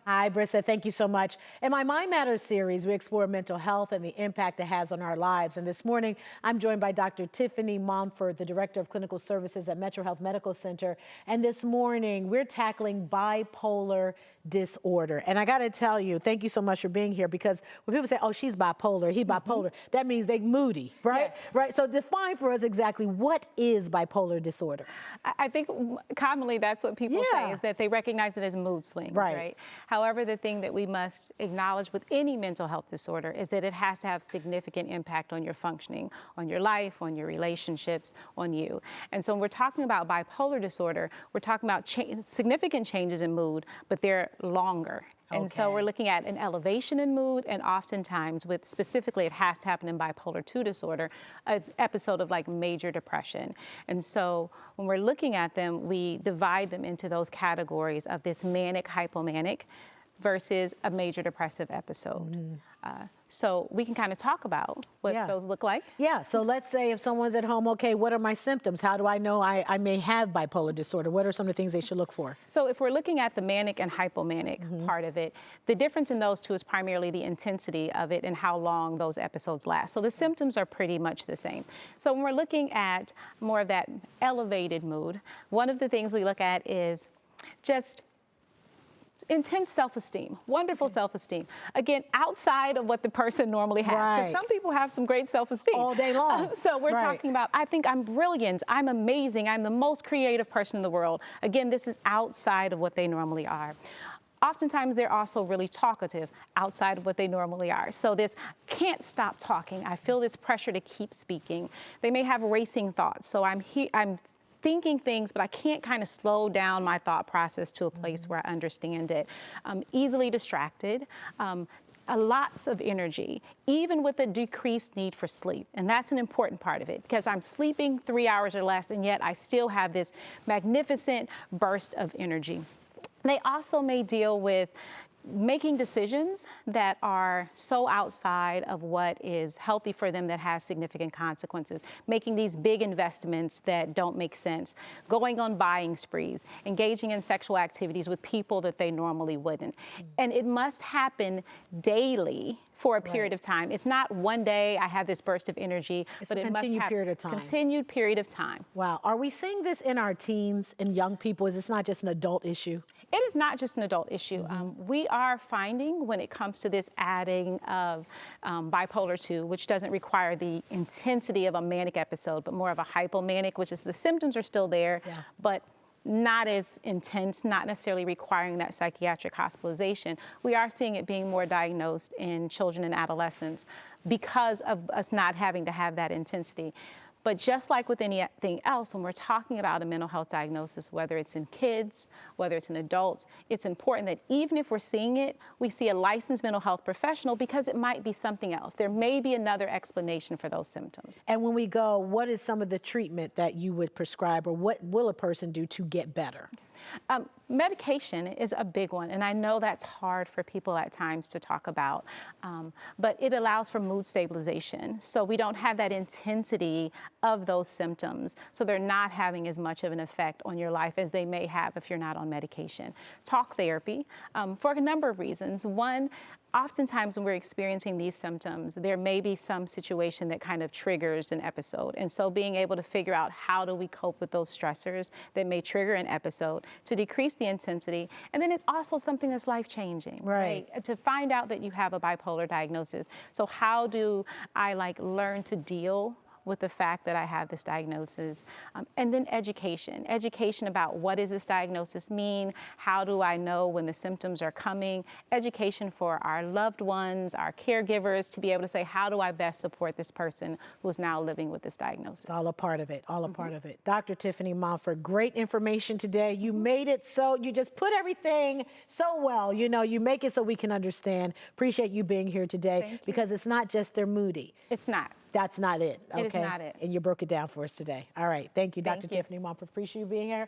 Hi, Brissa. Thank you so much. In my Mind Matters series, we explore mental health and the impact it has on our lives. And this morning, I'm joined by Dr. Tyffani Monford, the Director of Clinical Services at MetroHealth Medical Center. And this morning, we're tackling bipolar disorder. And I got to tell you, thank you so much for being here, because when people say, oh, she's bipolar, he bipolar, that means they moody, right? Yes. Right. So define for us exactly what is bipolar disorder. I think commonly that's what people say, is that they recognize it as mood swings, right? However, the thing that we must acknowledge with any mental health disorder is that it has to have significant impact on your functioning, on your life, on your relationships, on you. And so when we're talking about bipolar disorder, we're talking about significant changes in mood, but they're longer. And so we're looking at an elevation in mood, and oftentimes with specifically, it has to happen in bipolar 2 disorder, an episode of like major depression. And so when we're looking at them, we divide them into those categories of this manic hypomanic versus a major depressive episode. So we can kind of talk about what those look like. Yeah, so let's say if someone's at home, okay, what are my symptoms? How do I know I may have bipolar disorder? What are some of the things they should look for? So if we're looking at the manic and hypomanic part of it, the difference in those two is primarily the intensity of it and how long those episodes last. So the symptoms are pretty much the same. So when we're looking at more of that elevated mood, one of the things we look at is just intense self-esteem, wonderful self-esteem. Again, outside of what the person normally has. Because some people have some great self-esteem. All day long. So we're talking about, I think I'm brilliant, I'm amazing, I'm the most creative person in the world. Again, this is outside of what they normally are. Oftentimes, they're also really talkative outside of what they normally are. So this can't stop talking. I feel this pressure to keep speaking. They may have racing thoughts. So I'm thinking things, but I can't kind of slow down my thought process to a place where I understand it. Easily distracted, lots of energy, even with a decreased need for sleep. And that's an important part of it, because I'm sleeping 3 hours or less, and yet I still have this magnificent burst of energy. They also may deal with making decisions that are so outside of what is healthy for them, that has significant consequences, making these big investments that don't make sense, going on buying sprees, engaging in sexual activities with people that they normally wouldn't. And it must happen daily for a period of time. It's not one day I have this burst of energy, but it must have period of time. Continued period of time. Wow. Are we seeing this in our teens and young people? Is this not just an adult issue? It is not just an adult issue. We are finding, when it comes to this adding of bipolar 2, which doesn't require the intensity of a manic episode, but more of a hypomanic, which is the symptoms are still there, but not as intense, not necessarily requiring that psychiatric hospitalization. We are seeing it being more diagnosed in children and adolescents because of us not having to have that intensity. But just like with anything else, when we're talking about a mental health diagnosis, whether it's in kids, whether it's in adults, it's important that even if we're seeing it, we see a licensed mental health professional, because it might be something else. There may be another explanation for those symptoms. And when we go, what is some of the treatment that you would prescribe, or what will a person do to get better? Medication is a big one, and I know that's hard for people at times to talk about, but it allows for mood stabilization. So we don't have that intensity of those symptoms, so they're not having as much of an effect on your life as they may have if you're not on medication. Talk therapy, for a number of reasons. One, oftentimes when we're experiencing these symptoms, there may be some situation that kind of triggers an episode. And so being able to figure out how do we cope with those stressors that may trigger an episode to decrease the intensity. And then it's also something that's life-changing, right? To find out that you have a bipolar diagnosis. So how do I learn to deal with the fact that I have this diagnosis? And then education about what does this diagnosis mean? How do I know when the symptoms are coming? Education for our loved ones, our caregivers, to be able to say, how do I best support this person who's now living with this diagnosis? It's all a part of it, all a part of it. Dr. Tyffani Monford, great information today. You made it so, you just put everything so well, you know, you make it so we can understand. Appreciate you being here today, because it's not just they're moody. It's not. That's not it. Okay? It is not it. And you broke it down for us today. All right. Thank you, Dr. Tyffani Monford. Appreciate you being here.